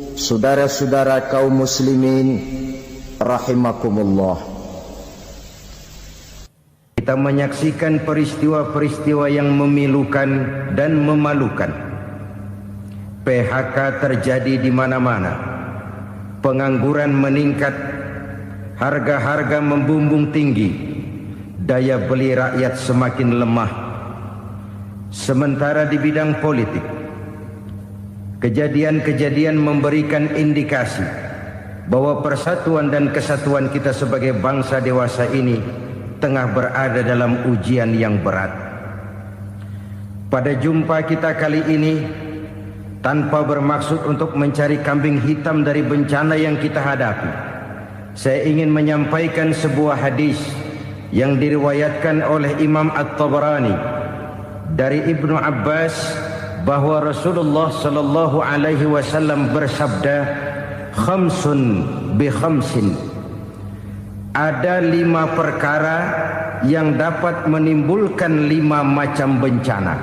Saudara-saudara kaum muslimin rahimakumullah, kita menyaksikan peristiwa-peristiwa yang memilukan dan memalukan. PHK terjadi di mana-mana, pengangguran meningkat, harga-harga membumbung tinggi, daya beli rakyat semakin lemah. Sementara di bidang politik, kejadian-kejadian memberikan indikasi bahwa persatuan dan kesatuan kita sebagai bangsa dewasa ini tengah berada dalam ujian yang berat. Pada jumpa kita kali ini, tanpa bermaksud untuk mencari kambing hitam dari bencana yang kita hadapi, saya ingin menyampaikan sebuah hadis yang diriwayatkan oleh Imam At-Tabarani dari Ibnu Abbas, bahwa Rasulullah sallallahu alaihi wasallam bersabda, khamsun bi khamsin, ada 5 perkara yang dapat menimbulkan 5 macam bencana.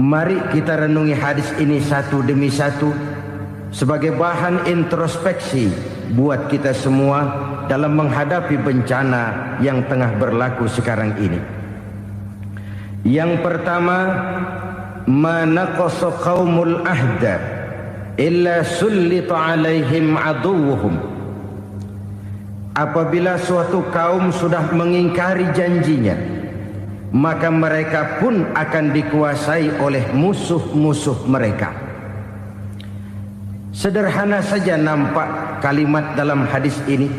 Mari kita renungi hadis ini satu demi satu sebagai bahan introspeksi buat kita semua dalam menghadapi bencana yang tengah berlaku sekarang ini. Yang pertama, manaqasa qaumul ahda illa sullita alaihim aduwwuhum. Apabila suatu kaum sudah mengingkari janjinya, maka mereka pun akan dikuasai oleh musuh-musuh mereka. Sederhana saja nampak kalimat dalam hadis ini.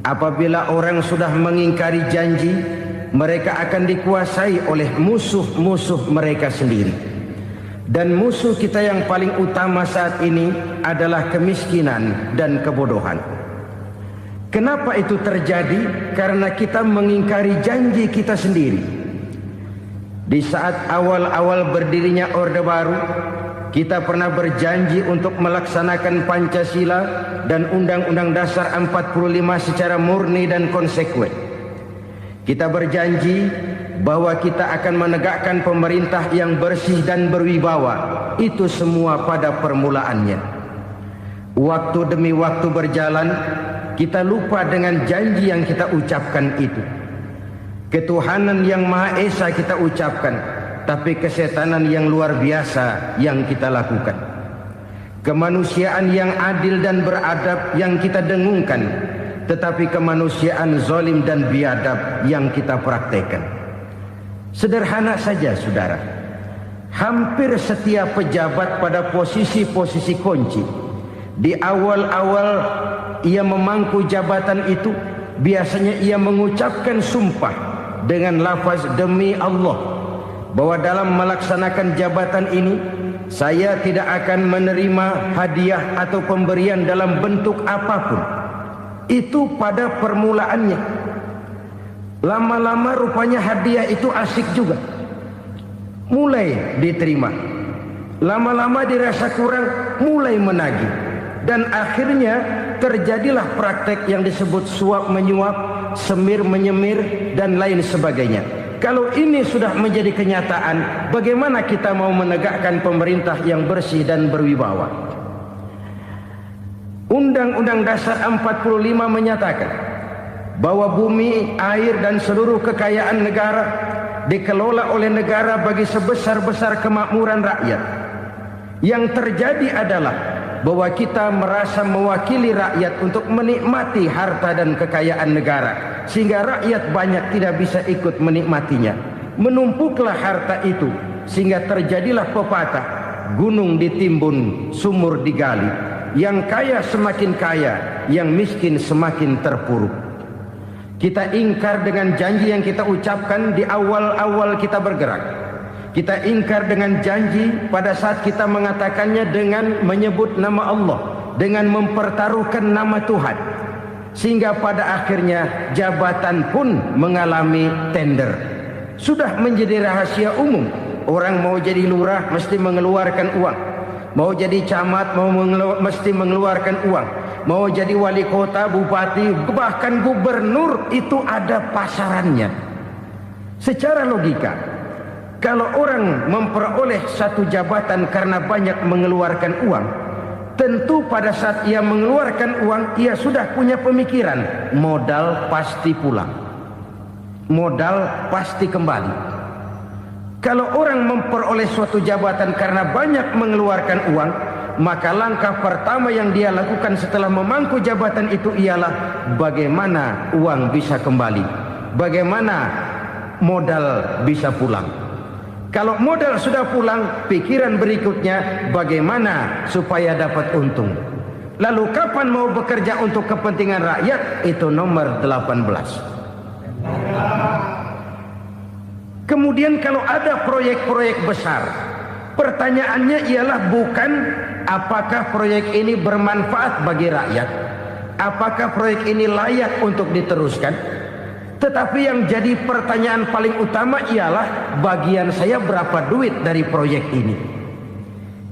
Apabila orang sudah mengingkari janji, mereka akan dikuasai oleh musuh-musuh mereka sendiri. Dan musuh kita yang paling utama saat ini adalah kemiskinan dan kebodohan. Kenapa itu terjadi? Karena kita mengingkari janji kita sendiri. Di saat awal-awal berdirinya Orde Baru, kita pernah berjanji untuk melaksanakan Pancasila dan Undang-Undang Dasar 45 secara murni dan konsekuen. Kita berjanji bahwa kita akan menegakkan pemerintah yang bersih dan berwibawa. Itu semua pada permulaannya. Waktu demi waktu berjalan, kita lupa dengan janji yang kita ucapkan itu. Ketuhanan yang Maha Esa kita ucapkan, tapi kesetanan yang luar biasa yang kita lakukan. Kemanusiaan yang adil dan beradab yang kita dengungkan, tetapi kemanusiaan zalim dan biadab yang kita praktekkan. Sederhana saja saudara, hampir setiap pejabat pada posisi-posisi kunci, di awal-awal ia memangku jabatan itu, biasanya ia mengucapkan sumpah dengan lafaz demi Allah, bahwa dalam melaksanakan jabatan ini saya tidak akan menerima hadiah atau pemberian dalam bentuk apapun. Itu pada permulaannya. Lama-lama rupanya hadiah itu asik juga, mulai diterima. Lama-lama dirasa kurang, mulai menagih. Dan akhirnya terjadilah praktek yang disebut suap menyuap, semir menyemir, dan lain sebagainya. Kalau ini sudah menjadi kenyataan, bagaimana kita mau menegakkan pemerintah yang bersih dan berwibawa? Undang-Undang Dasar 45 menyatakan bahwa bumi, air, dan seluruh kekayaan negara dikelola oleh negara bagi sebesar-besar kemakmuran rakyat. Yang terjadi adalah bahwa kita merasa mewakili rakyat untuk menikmati harta dan kekayaan negara, sehingga rakyat banyak tidak bisa ikut menikmatinya. Menumpuklah harta itu sehingga terjadilah pepatah, gunung ditimbun, sumur digali. Yang kaya semakin kaya, yang miskin semakin terpuruk. Kita ingkar dengan janji yang kita ucapkan di awal-awal kita bergerak. Kita ingkar dengan janji pada saat kita mengatakannya dengan menyebut nama Allah, dengan mempertaruhkan nama Tuhan. Sehingga pada akhirnya jabatan pun mengalami tender. Sudah menjadi rahasia umum. Orang mau jadi lurah mesti mengeluarkan uang. Mau jadi camat mesti mengeluarkan uang. Mau jadi wali kota, bupati, bahkan gubernur, itu ada pasarannya. Secara logika, Kalau orang memperoleh satu jabatan karena banyak mengeluarkan uang, tentu pada saat ia mengeluarkan uang, ia sudah punya pemikiran, modal pasti pulang, modal pasti kembali. Kalau orang memperoleh suatu jabatan karena banyak mengeluarkan uang, maka langkah pertama yang dia lakukan setelah memangku jabatan itu ialah bagaimana uang bisa kembali, bagaimana modal bisa pulang. Kalau modal sudah pulang, pikiran berikutnya bagaimana supaya dapat untung. Lalu kapan mau bekerja untuk kepentingan rakyat? Itu nomor 18. Kemudian kalau ada proyek-proyek besar, pertanyaannya ialah bukan apakah proyek ini bermanfaat bagi rakyat, apakah proyek ini layak untuk diteruskan, tetapi yang jadi pertanyaan paling utama ialah bagian saya berapa duit dari proyek ini.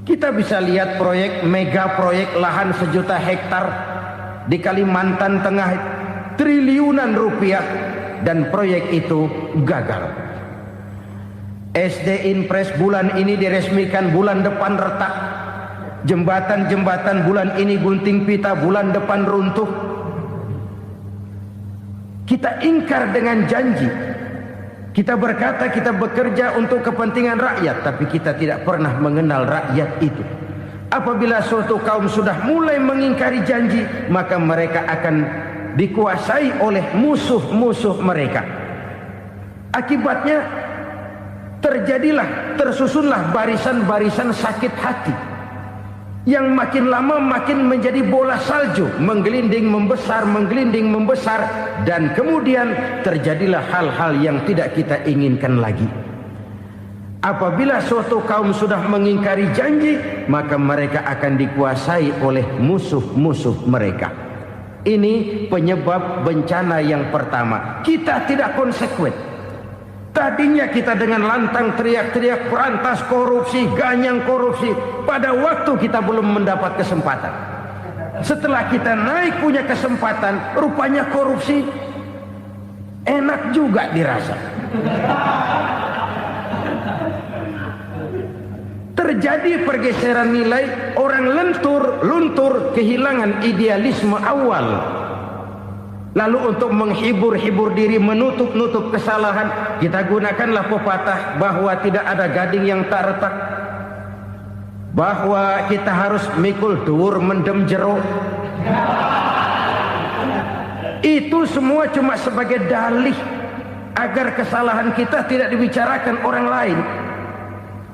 Kita bisa lihat proyek, mega proyek lahan 1 juta hektar di Kalimantan Tengah, triliunan rupiah, dan proyek itu gagal. SD Inpres bulan ini diresmikan, bulan depan retak. Jembatan-jembatan bulan ini gunting pita, bulan depan runtuh. Kita ingkar dengan janji. Kita berkata kita bekerja untuk kepentingan rakyat, tapi kita tidak pernah mengenal rakyat itu. Apabila suatu kaum sudah mulai mengingkari janji, maka mereka akan dikuasai oleh musuh-musuh mereka. Akibatnya tersusunlah barisan-barisan sakit hati, yang makin lama makin menjadi bola salju, menggelinding membesar, dan kemudian terjadilah hal-hal yang tidak kita inginkan lagi. Apabila suatu kaum sudah mengingkari janji, maka mereka akan dikuasai oleh musuh-musuh mereka. Ini penyebab bencana yang pertama. Kita tidak konsekuen. Tadinya kita dengan lantang teriak-teriak berantas korupsi, ganyang korupsi. Pada waktu kita belum mendapat kesempatan. Setelah kita naik punya kesempatan, rupanya korupsi enak juga dirasa. Terjadi pergeseran nilai, orang luntur, kehilangan idealisme awal. Lalu untuk menghibur diri, menutup kesalahan, kita gunakanlah pepatah bahwa tidak ada gading yang tak retak, bahwa kita harus mikul dhuwur mendem jero. Itu semua cuma sebagai dalih agar kesalahan kita tidak dibicarakan orang lain.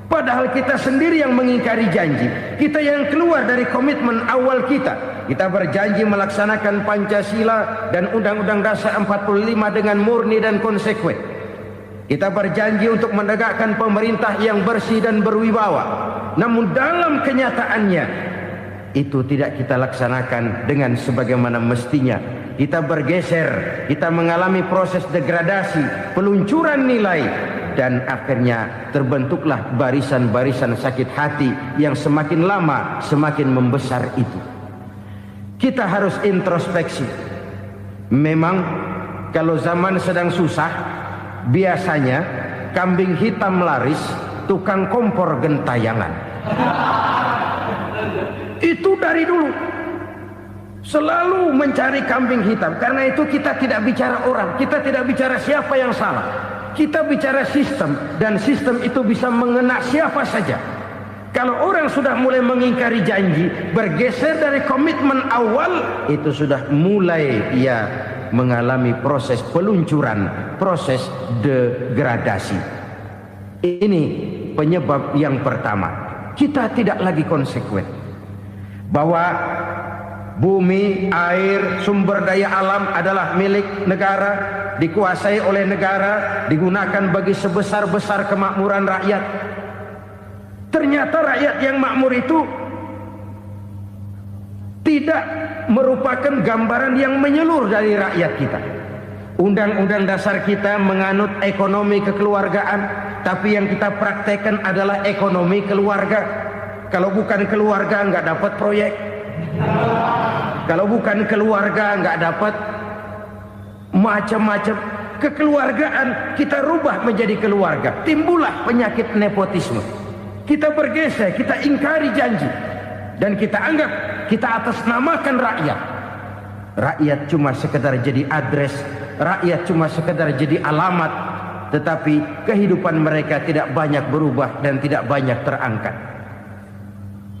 Padahal kita sendiri yang mengingkari janji. Kita yang keluar dari komitmen awal kita. Kita berjanji melaksanakan Pancasila dan Undang-Undang Dasar 45 dengan murni dan konsekuen. Kita berjanji untuk menegakkan pemerintah yang bersih dan berwibawa. Namun dalam kenyataannya itu tidak kita laksanakan dengan sebagaimana mestinya. Kita bergeser, kita mengalami proses degradasi, peluncuran nilai, dan akhirnya terbentuklah barisan-barisan sakit hati yang semakin lama semakin membesar itu. Kita harus introspeksi. Memang kalau zaman sedang susah, biasanya kambing hitam laris, tukang kompor gentayangan. Itu dari dulu selalu mencari kambing hitam. Karena itu kita tidak bicara orang, kita tidak bicara siapa yang salah, kita bicara sistem, dan sistem itu bisa mengena siapa saja. Kalau orang sudah mulai mengingkari janji, bergeser dari komitmen awal, itu sudah mulai ia mengalami proses peluncuran, proses degradasi. Ini penyebab yang pertama. Kita tidak lagi konsekuen bahwa bumi, air, sumber daya alam adalah milik negara, dikuasai oleh negara, digunakan bagi sebesar-besar kemakmuran rakyat. Ternyata rakyat yang makmur itu tidak merupakan gambaran yang menyeluruh dari rakyat kita. Undang-undang dasar kita menganut ekonomi kekeluargaan, tapi yang kita praktekkan adalah ekonomi keluarga. Kalau bukan keluarga nggak dapat proyek. Kalau bukan keluarga nggak dapat macam-macam. kekeluargaan kita rubah menjadi keluarga. Timbullah penyakit nepotisme. Kita bergeser, kita ingkari janji, dan kita anggap kita atasnamakan rakyat. Rakyat cuma sekedar jadi address, rakyat cuma sekedar jadi alamat, tetapi kehidupan mereka tidak banyak berubah dan tidak banyak terangkat.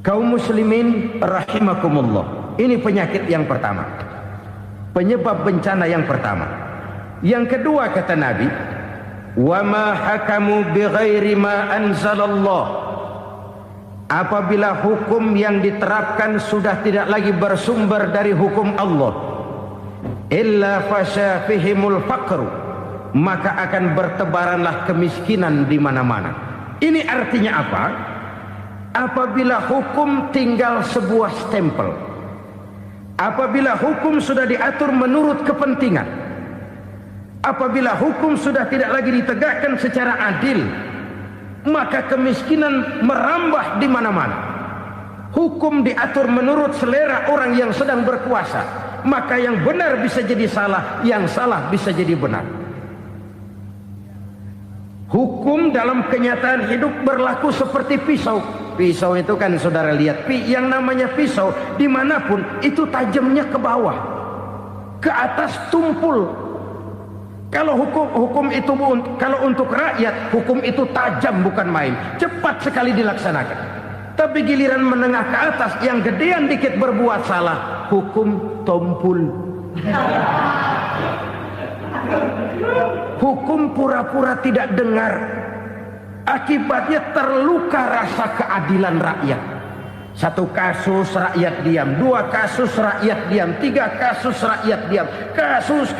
Kaum muslimin rahimakumullah, ini penyakit yang pertama, penyebab bencana yang pertama. Yang kedua kata Nabi, wa ma hakamu bighairi ma anzalallah. Apabila hukum yang diterapkan sudah tidak lagi bersumber dari hukum Allah, illa fasha fihimul faqru, maka akan bertebaranlah kemiskinan di mana-mana. Ini artinya apa? Apabila hukum tinggal sebuah stempel, apabila hukum sudah diatur menurut kepentingan, apabila hukum sudah tidak lagi ditegakkan secara adil, maka kemiskinan merambah di mana-mana. Hukum diatur menurut selera orang yang sedang berkuasa, maka yang benar bisa jadi salah, yang salah bisa jadi benar. Hukum dalam kenyataan hidup berlaku seperti pisau. Pisau itu kan saudara lihat, yang namanya pisau dimanapun itu tajamnya ke bawah, ke atas tumpul. Kalau hukum itu, kalau untuk rakyat, hukum itu tajam bukan main, cepat sekali dilaksanakan. Tapi giliran menengah ke atas, yang gedean dikit berbuat salah, hukum tumpul. Hukum pura-pura tidak dengar, akibatnya terluka rasa keadilan rakyat. Satu kasus rakyat diam, dua kasus rakyat diam, tiga kasus rakyat diam, kasus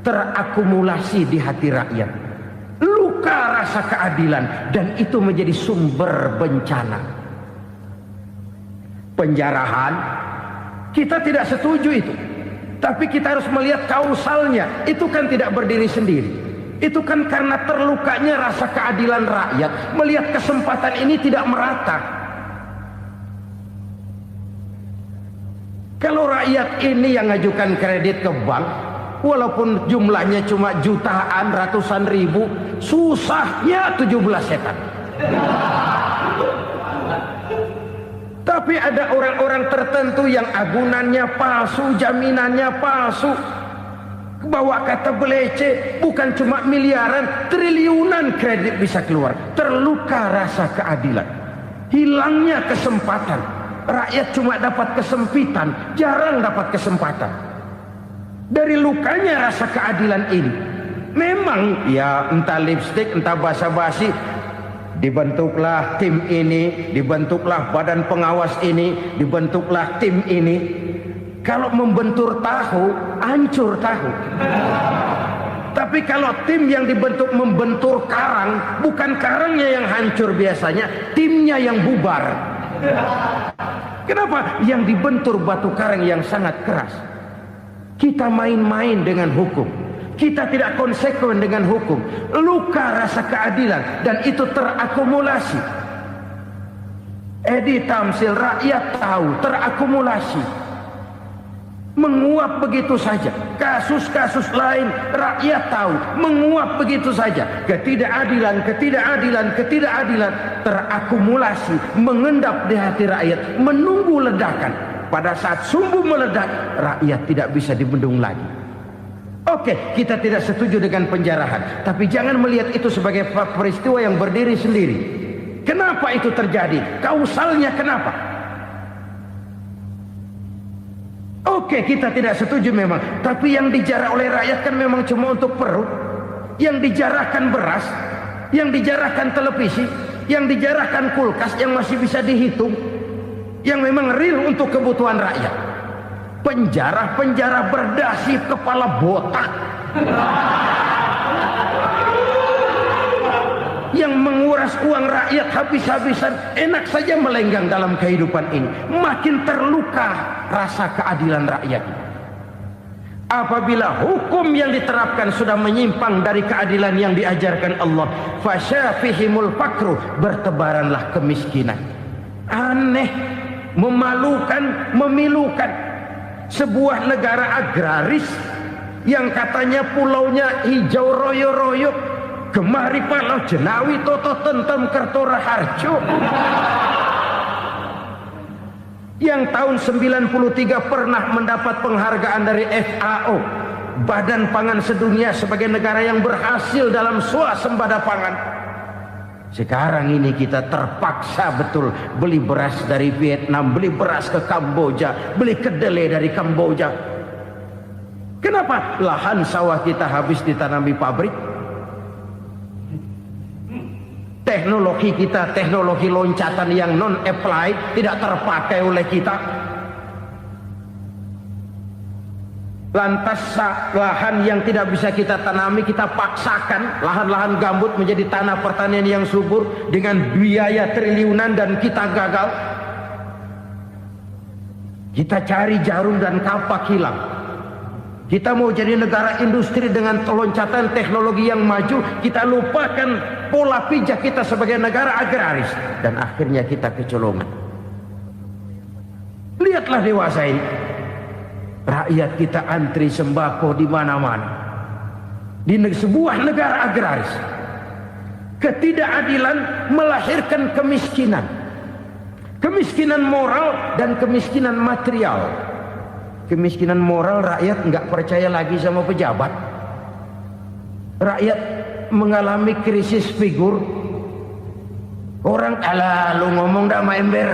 terakumulasi di hati rakyat. Luka rasa keadilan, dan itu menjadi sumber bencana. Penjarahan, kita tidak setuju itu, tapi kita harus melihat kausalnya. Itu kan tidak berdiri sendiri. Itu kan karena terlukanya rasa keadilan rakyat, melihat kesempatan ini tidak merata. Kalau rakyat ini yang ngajukan kredit ke bank, walaupun jumlahnya cuma jutaan, ratusan ribu, susahnya 17 setan. Tapi ada orang-orang tertentu yang agunannya palsu, jaminannya palsu, bawa kata belece, bukan cuma miliaran, triliunan kredit bisa keluar. Terluka rasa keadilan, hilangnya kesempatan. Rakyat cuma dapat kesempitan, jarang dapat kesempatan. Dari lukanya rasa keadilan ini, memang ya entah lipstick, entah basa-basi, dibentuklah tim ini, dibentuklah badan pengawas ini, dibentuklah tim ini. Kalau membentur tahu, hancur tahu. Tapi kalau tim yang dibentuk membentur karang, bukan karangnya yang hancur biasanya, timnya yang bubar. Kenapa? Yang dibentur batu karang yang sangat keras. Kita main-main dengan hukum, kita tidak konsekuen dengan hukum. Luka rasa keadilan, dan itu terakumulasi. Edi Tamsil, rakyat tahu, terakumulasi, menguap begitu saja. Kasus-kasus lain rakyat tahu, menguap begitu saja. Ketidakadilan terakumulasi, mengendap di hati rakyat, menunggu ledakan. Pada saat sumbu meledak, rakyat tidak bisa dibendung lagi. Oke, kita tidak setuju dengan penjarahan, tapi jangan melihat itu sebagai peristiwa yang berdiri sendiri. Kenapa itu terjadi? Kausalnya kenapa? Oke, kita tidak setuju memang, tapi yang dijarah oleh rakyat kan memang cuma untuk perut. Yang dijarahkan beras, yang dijarahkan televisi, yang dijarahkan kulkas yang masih bisa dihitung, yang memang real untuk kebutuhan rakyat. Penjara-penjara berdasi kepala botak yang menguras uang rakyat habis-habisan, enak saja melenggang dalam kehidupan ini. Makin terluka rasa keadilan rakyat. Apabila hukum yang diterapkan sudah menyimpang dari keadilan yang diajarkan Allah, fasyafihimul fakru, bertebaranlah kemiskinan. Aneh, memalukan, memilukan. Sebuah negara agraris yang katanya pulaunya hijau royo-royo, gemari palau jenawi toto tentem kertora harjo, yang tahun 93 pernah mendapat penghargaan dari FAO, Badan Pangan Sedunia, sebagai negara yang berhasil dalam swasembada pangan. Sekarang ini kita terpaksa betul beli beras dari Vietnam, beli beras ke Kamboja, beli kedelai dari Kamboja. Kenapa? Lahan sawah kita habis ditanami pabrik. Teknologi kita, teknologi loncatan yang non-applied, tidak terpakai oleh kita. Lantas lahan yang tidak bisa kita tanami, kita paksakan lahan-lahan gambut menjadi tanah pertanian yang subur dengan biaya triliunan, dan kita gagal. Kita cari jarum dan kapak hilang. Kita mau jadi negara industri dengan loncatan teknologi yang maju, kita lupakan pola pijak kita sebagai negara agraris, dan akhirnya kita kecolongan. Lihatlah dewasa ini, rakyat kita antri sembako di mana-mana. Di sebuah negara agraris, ketidakadilan melahirkan kemiskinan, kemiskinan moral dan kemiskinan material. Kemiskinan moral, rakyat nggak percaya lagi sama pejabat. Rakyat mengalami krisis figur. Orang alah lu ngomong dah sama ember.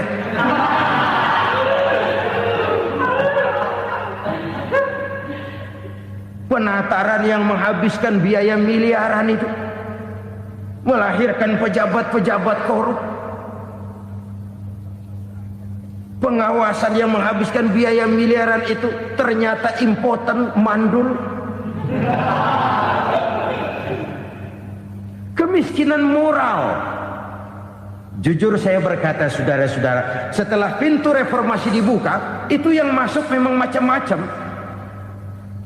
Penataran yang menghabiskan biaya miliaran itu melahirkan pejabat-pejabat korup. Pengawasan yang menghabiskan biaya miliaran itu ternyata impoten, mandul. Kemiskinan moral. Jujur saya berkata, saudara-saudara, setelah pintu reformasi dibuka, itu yang masuk memang macam-macam.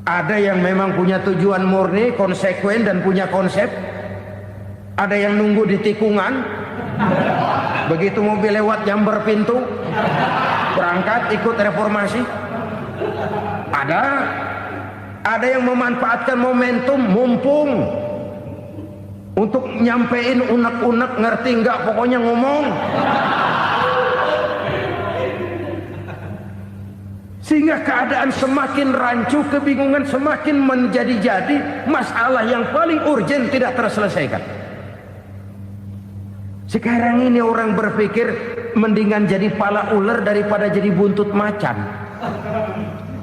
Ada yang memang punya tujuan murni, konsekuen dan punya konsep. Ada yang nunggu di tikungan, begitu mobil lewat nyamber pintu, berangkat ikut reformasi. Ada yang memanfaatkan momentum, mumpung, untuk nyampein unek-unek, ngerti nggak, pokoknya ngomong. Sehingga keadaan semakin rancu, kebingungan semakin menjadi-jadi, masalah yang paling urgen tidak terselesaikan. Sekarang ini orang berpikir mendingan jadi pala ular daripada jadi buntut macan.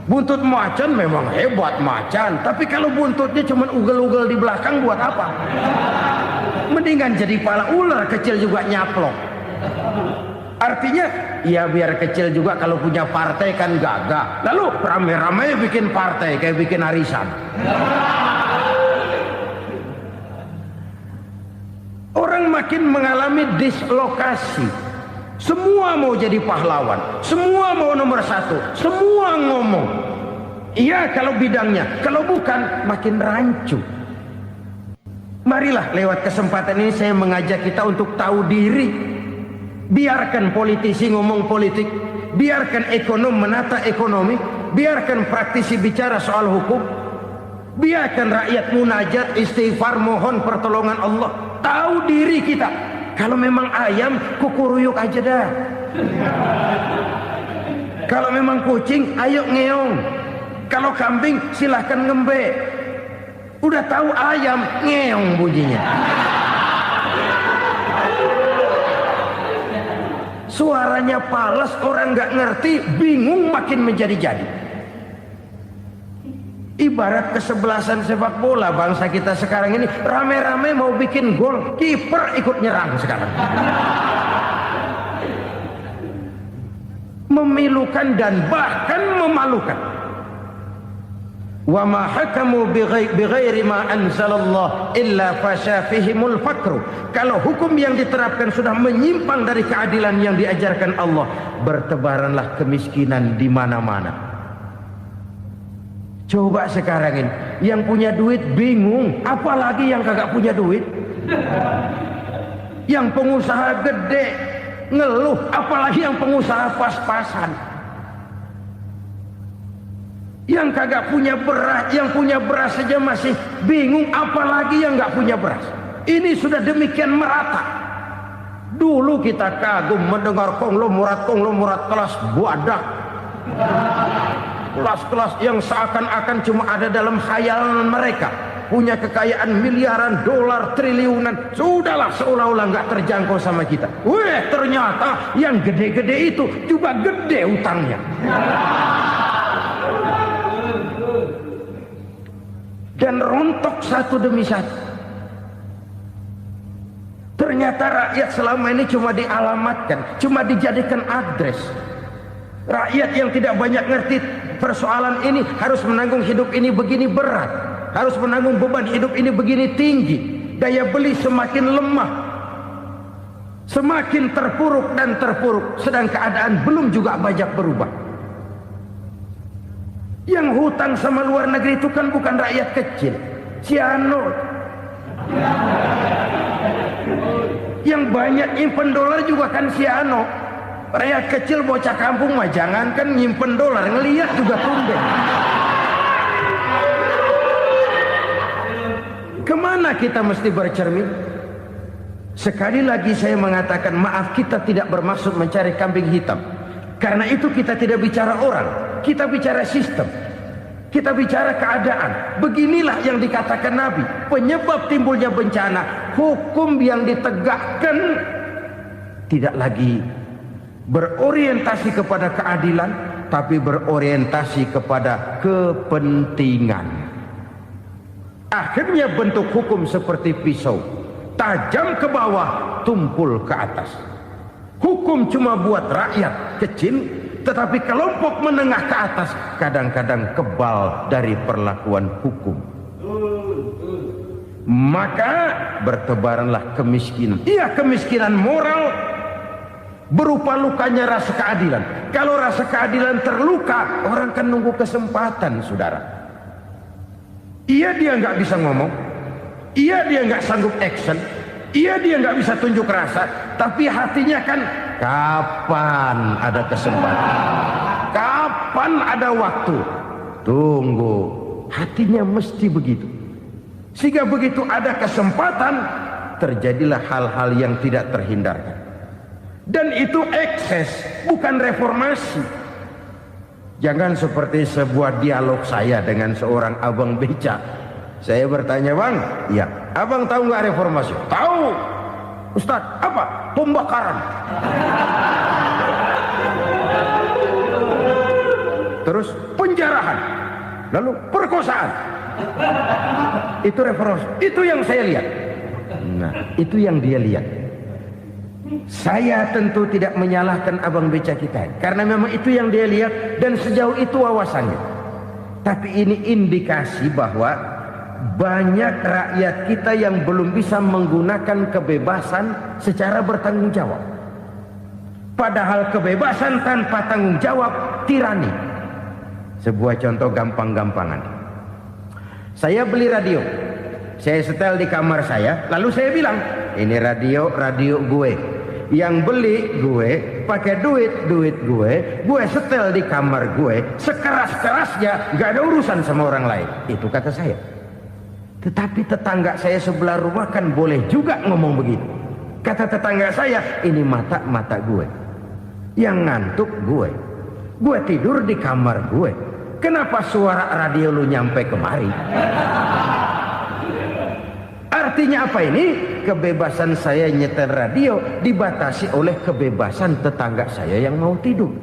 Buntut macan memang hebat macan, tapi kalau buntutnya cuma ugel-ugel di belakang buat apa? Mendingan jadi pala ular, kecil juga nyaplok. Artinya ya biar kecil juga kalau punya partai kan gagah. Lalu rame-rame bikin partai kayak bikin arisan. Orang makin mengalami dislokasi. Semua mau jadi pahlawan, semua mau nomor satu, semua ngomong. Iya kalau bidangnya, kalau bukan makin rancu. Marilah lewat kesempatan ini saya mengajak kita untuk tahu diri. Biarkan politisi ngomong politik, biarkan ekonom menata ekonomi, biarkan praktisi bicara soal hukum, biarkan rakyat munajat, istighfar, mohon pertolongan Allah. Tahu diri kita. Kalau memang ayam, kukuruyuk aja dah. Kalau memang kucing, ayo ngeong. Kalau kambing, silahkan ngembe. Udah tahu ayam, ngeong bunyinya. Suaranya palas, orang nggak ngerti, bingung, makin menjadi-jadi. Ibarat kesebelasan sepak bola bangsa kita sekarang ini, rame-rame mau bikin gol, kiper ikut nyerang sekarang. Memilukan dan bahkan memalukan. Wa ma hakamu bighairi ma anzalallah illa fasha fihimul fakru. Kalau hukum yang diterapkan sudah menyimpang dari keadilan yang diajarkan Allah, bertebaranlah kemiskinan di mana-mana. Coba sekarang ini, yang punya duit bingung, apalagi yang kagak punya duit. Yang pengusaha gede ngeluh, apalagi yang pengusaha pas-pasan. Yang kagak punya beras, yang punya beras saja masih bingung, apalagi yang nggak punya beras. Ini sudah demikian merata. Dulu kita kagum mendengar konglomerat kelas buadah, kelas-kelas yang seakan-akan cuma ada dalam khayalan mereka, punya kekayaan miliaran dolar, triliunan. Sudahlah, seolah-olah nggak terjangkau sama kita. Weh, ternyata yang gede-gede itu juga gede utangnya. Dan rontok satu demi satu. Ternyata rakyat selama ini cuma dialamatkan, cuma dijadikan adres. Rakyat yang tidak banyak ngerti persoalan ini harus menanggung hidup ini begini berat, harus menanggung beban hidup ini begini tinggi. Daya beli semakin lemah, semakin terpuruk dan terpuruk, sedang keadaan belum juga banyak berubah. Yang hutang sama luar negeri itu kan bukan rakyat kecil, Ciano. Yang banyak nyimpen dolar juga kan Ciano. Rakyat kecil bocah kampung mah jangankan nyimpen dolar, ngelihat juga tumben. Kemana kita mesti bercermin? Sekali lagi saya mengatakan, maaf, kita tidak bermaksud mencari kambing hitam. Karena itu kita tidak bicara orang, kita bicara sistem, kita bicara keadaan. Beginilah yang dikatakan Nabi, penyebab timbulnya bencana, hukum yang ditegakkan tidak lagi berorientasi kepada keadilan, tapi berorientasi kepada kepentingan. Akhirnya bentuk hukum seperti pisau, tajam ke bawah, tumpul ke atas. Hukum cuma buat rakyat kecil, tetapi kelompok menengah ke atas kadang-kadang kebal dari perlakuan hukum. Maka bertebaranlah kemiskinan. Iya, kemiskinan moral berupa lukanya rasa keadilan. Kalau rasa keadilan terluka, orang kan nunggu kesempatan, saudara. Iya, dia nggak bisa ngomong. Iya, dia nggak sanggup action. Iya, dia nggak bisa tunjuk rasa, tapi hatinya kan, kapan ada kesempatan, kapan ada waktu, tunggu. Hatinya mesti begitu. Sehingga begitu ada kesempatan, terjadilah hal-hal yang tidak terhindarkan. Dan itu ekses, bukan reformasi. Jangan seperti sebuah dialog saya dengan seorang abang beca. Saya bertanya, bang, iya, abang tahu nggak reformasi? Tahu. Ustadz, apa? Pembakaran. Terus penjarahan. Lalu perkosaan. Itu reformasi. Itu yang saya lihat. Nah, itu yang dia lihat. Saya tentu tidak menyalahkan abang beca kita, karena memang itu yang dia lihat dan sejauh itu wawasannya. Tapi ini indikasi bahwa banyak rakyat kita yang belum bisa menggunakan kebebasan secara bertanggung jawab. Padahal kebebasan tanpa tanggung jawab tirani. Sebuah contoh gampang-gampangan. Saya beli radio, saya setel di kamar saya, lalu saya bilang, ini radio gue. Yang beli gue, pakai duit gue setel di kamar gue, sekeras-kerasnya, gak ada urusan sama orang lain. Itu kata saya. Tetapi tetangga saya sebelah rumah kan boleh juga ngomong begitu. Kata tetangga saya, ini mata gue, yang ngantuk gue tidur di kamar gue, kenapa suara radio lu nyampe kemari? Artinya apa ini? Kebebasan saya nyetel radio dibatasi oleh kebebasan tetangga saya yang mau tidur.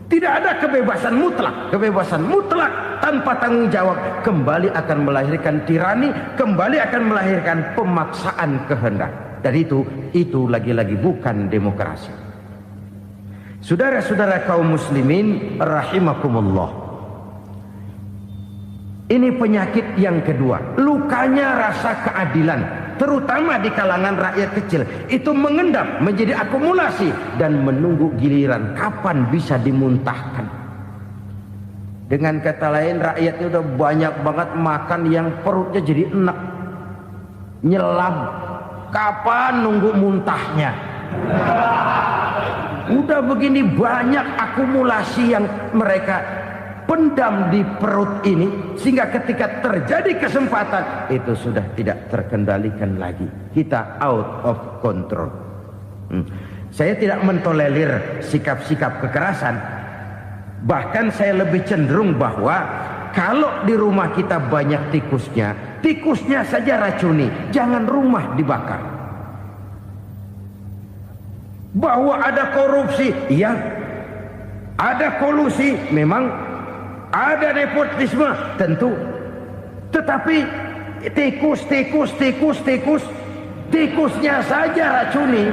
Tidak ada kebebasan mutlak. Kebebasan mutlak tanpa tanggung jawab kembali akan melahirkan tirani, kembali akan melahirkan pemaksaan kehendak. Dan itu lagi-lagi bukan demokrasi. Saudara-saudara kaum muslimin rahimakumullah. Ini penyakit yang kedua, lukanya rasa keadilan, terutama di kalangan rakyat kecil. Itu mengendap menjadi akumulasi dan menunggu giliran kapan bisa dimuntahkan. Dengan kata lain, rakyatnya udah banyak banget makan yang perutnya jadi enak, nyelam. Kapan nunggu muntahnya? Udah begini banyak akumulasi yang mereka pendam di perut ini, sehingga ketika terjadi kesempatan itu sudah tidak terkendalikan lagi. Kita out of control. Saya tidak mentolerir sikap-sikap kekerasan. Bahkan saya lebih cenderung bahwa kalau di rumah kita banyak tikusnya saja racuni, jangan rumah dibakar. Bahwa ada korupsi, iya. Ada kolusi, memang. Ada nepotisme, tentu. Tetapi tikusnya saja racuni.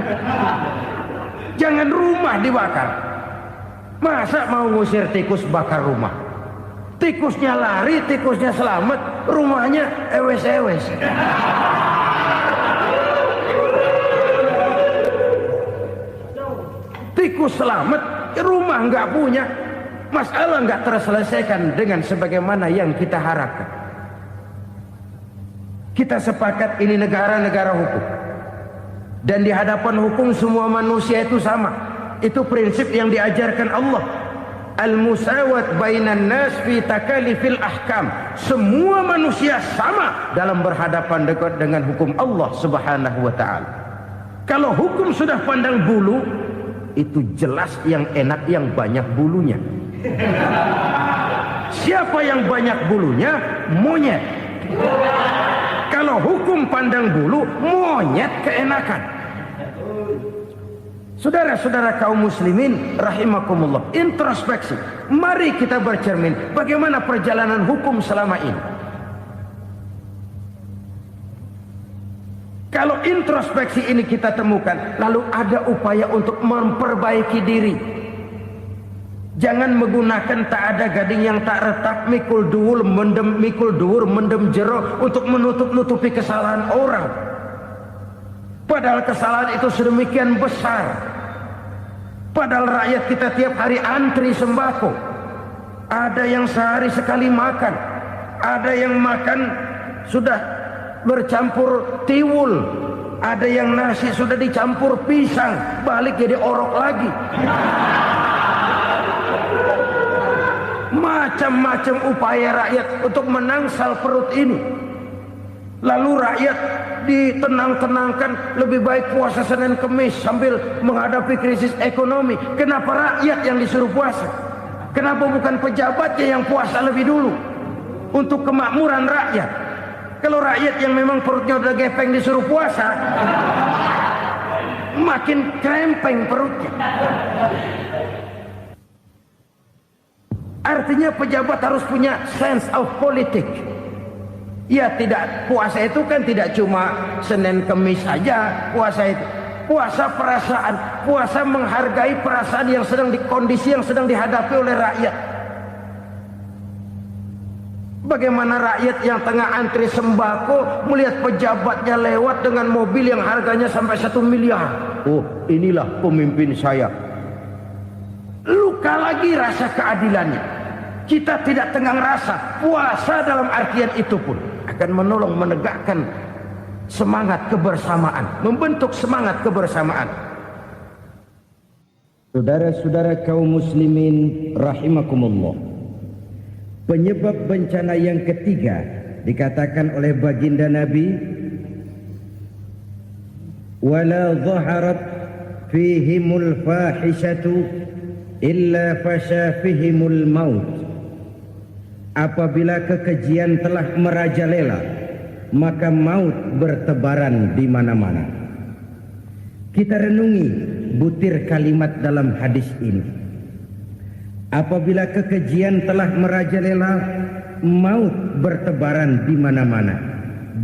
Jangan rumah dibakar. Masa mau ngusir tikus bakar rumah? Tikusnya lari, tikusnya selamat, rumahnya ewes-ewes. Tikus selamat, rumah nggak punya, masalah nggak terselesaikan dengan sebagaimana yang kita harapkan. Kita sepakat ini negara hukum, dan di hadapan hukum semua manusia itu sama. Itu prinsip yang diajarkan Allah. Al-musawat bainan nas fi takalifil ahkam. Semua manusia sama dalam berhadapan dekat dengan hukum Allah Subhanahu wa taala. Kalau hukum sudah pandang bulu, itu jelas yang enak yang banyak bulunya. Siapa yang banyak bulunya? Monyet. Kalau hukum pandang bulu, monyet keenakan. Saudara-saudara kaum muslimin rahimakumullah, introspeksi. Mari kita bercermin bagaimana perjalanan hukum selama ini. Kalau introspeksi ini kita temukan, lalu ada upaya untuk memperbaiki diri. Jangan menggunakan tak ada gading yang tak retak, mikul duwur mendem jero untuk menutup-nutupi kesalahan orang. Padahal kesalahan itu sedemikian besar. Padahal rakyat kita tiap hari antri sembako. Ada yang sehari sekali makan, ada yang makan sudah bercampur tiwul, ada yang nasi sudah dicampur pisang, balik jadi orok lagi. Macam-macam upaya rakyat untuk menangsal perut ini. Lalu rakyat ditenang-tenangkan, lebih baik puasa Senin Kemis sambil menghadapi krisis ekonomi. Kenapa rakyat yang disuruh puasa? Kenapa bukan pejabatnya yang puasa lebih dulu untuk kemakmuran rakyat? Kalau rakyat yang memang perutnya udah gepeng disuruh puasa, makin krempeng perutnya. Artinya pejabat harus punya sense of politics. Ya, tidak, puasa itu kan tidak cuma Senin Kemis saja. Puasa itu puasa perasaan, puasa menghargai perasaan yang sedang kondisi yang sedang dihadapi oleh rakyat. Bagaimana rakyat yang tengah antri sembako melihat pejabatnya lewat dengan mobil yang harganya sampai 1 miliar. Oh, inilah pemimpin saya. Luka lagi rasa keadilannya. Kita tidak tenggang rasa. Puasa dalam artian itu pun akan menolong menegakkan semangat kebersamaan, membentuk semangat kebersamaan. Saudara-saudara kaum muslimin rahimakumullah, penyebab bencana yang ketiga dikatakan oleh baginda Nabi, wala dhaharat fihimul fahishatu illa fasha fihimul maut. Apabila kekejian telah merajalela, maka maut bertebaran di mana-mana. Kita renungi butir kalimat dalam hadis ini. Apabila kekejian telah merajalela, maut bertebaran di mana-mana.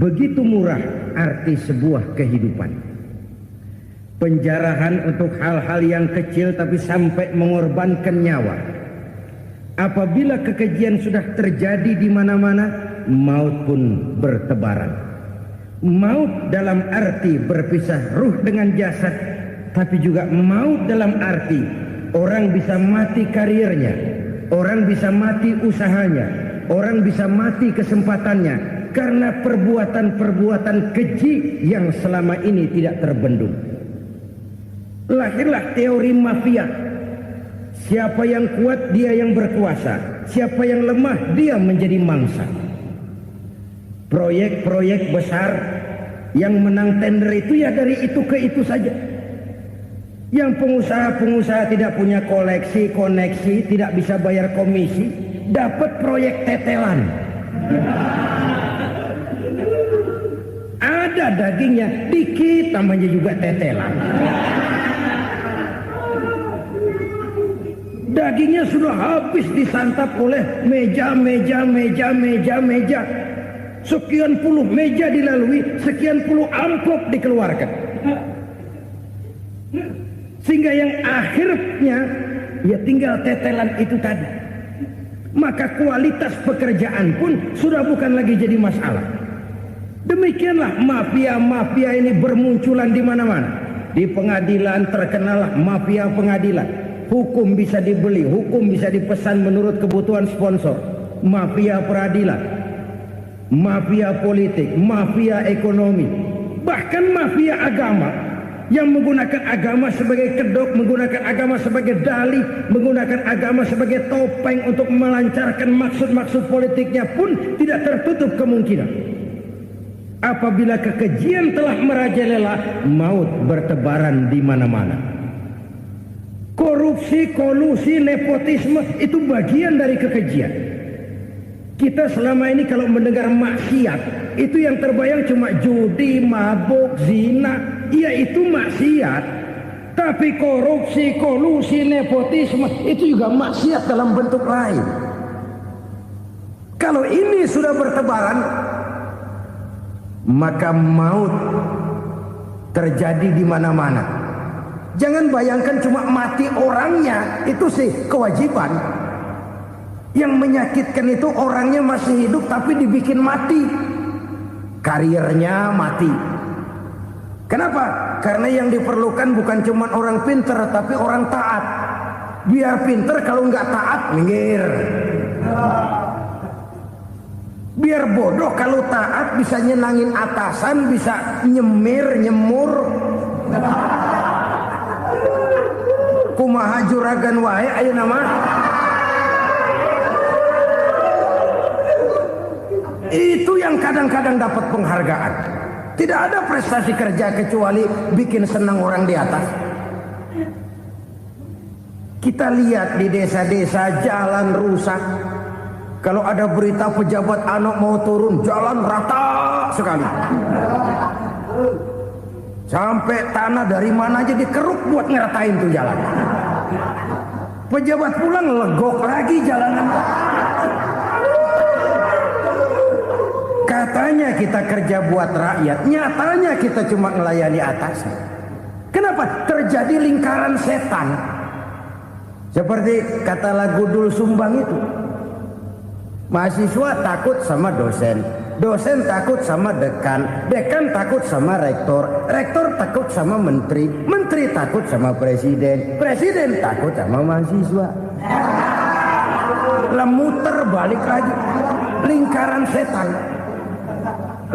Begitu murah arti sebuah kehidupan. Penjarahan untuk hal-hal yang kecil tapi sampai mengorbankan nyawa. Apabila kekejian sudah terjadi di mana-mana, maut pun bertebaran. Maut dalam arti berpisah ruh dengan jasad, tapi juga maut dalam arti orang bisa mati karirnya, orang bisa mati usahanya, orang bisa mati kesempatannya karena perbuatan-perbuatan keji yang selama ini tidak terbendung. Lahirlah teori mafia. Siapa yang kuat dia yang berkuasa, siapa yang lemah dia menjadi mangsa. Proyek-proyek besar yang menang tender itu ya dari itu ke itu saja. Yang pengusaha-pengusaha tidak punya koleksi, koneksi, tidak bisa bayar komisi, dapat proyek tetelan. Ada dagingnya, dikit namanya juga tetelan. Dagingnya sudah habis disantap oleh meja. Sekian puluh meja dilalui, sekian puluh amplop dikeluarkan. Sehingga yang akhirnya ya tinggal tetelan itu tadi. Maka kualitas pekerjaan pun sudah bukan lagi jadi masalah. Demikianlah mafia-mafia ini bermunculan di mana-mana. Di pengadilan terkenallah mafia pengadilan. Hukum bisa dibeli, hukum bisa dipesan menurut kebutuhan sponsor. Mafia peradilan, mafia politik, mafia ekonomi, bahkan mafia agama yang menggunakan agama sebagai kedok, menggunakan agama sebagai dalih, menggunakan agama sebagai topeng untuk melancarkan maksud-maksud politiknya pun tidak tertutup kemungkinan. Apabila kekejian telah merajalela, maut bertebaran di mana-mana. Korupsi, kolusi, nepotisme itu bagian dari kekejian. Kita selama ini kalau mendengar maksiat, itu yang terbayang cuma judi, mabuk, zina. Iya itu maksiat. Tapi korupsi, kolusi, nepotisme itu juga maksiat dalam bentuk lain. Kalau ini sudah bertebaran, maka maut terjadi di mana-mana. Jangan bayangkan cuma mati orangnya, itu sih kewajiban. Yang menyakitkan itu orangnya masih hidup tapi dibikin mati. Karirnya mati. Kenapa? Karena yang diperlukan bukan cuma orang pinter tapi orang taat. Biar pinter, kalau nggak taat minggir. Biar bodoh, kalau taat bisa nyenangin atasan, bisa nyemur. Kumaha juragan wae ayeuna nama. Itu yang kadang-kadang dapat penghargaan. Tidak ada prestasi kerja kecuali bikin senang orang di atas. Kita lihat di desa-desa jalan rusak. Kalau ada berita pejabat anak mau turun, jalan rata sekali. Sampai tanah dari mana aja dikeruk buat ngeratain tuh jalan. Pejabat pulang legok lagi jalanan. Katanya kita kerja buat rakyat, nyatanya kita cuma melayani atasnya. Kenapa? Terjadi lingkaran setan. Seperti kata lagu Dul Sumbang itu. Mahasiswa takut sama dosen, dosen takut sama dekan, dekan takut sama rektor, rektor takut sama menteri, menteri takut sama presiden, presiden takut sama mahasiswa. Muter balik lagi. Lingkaran setan.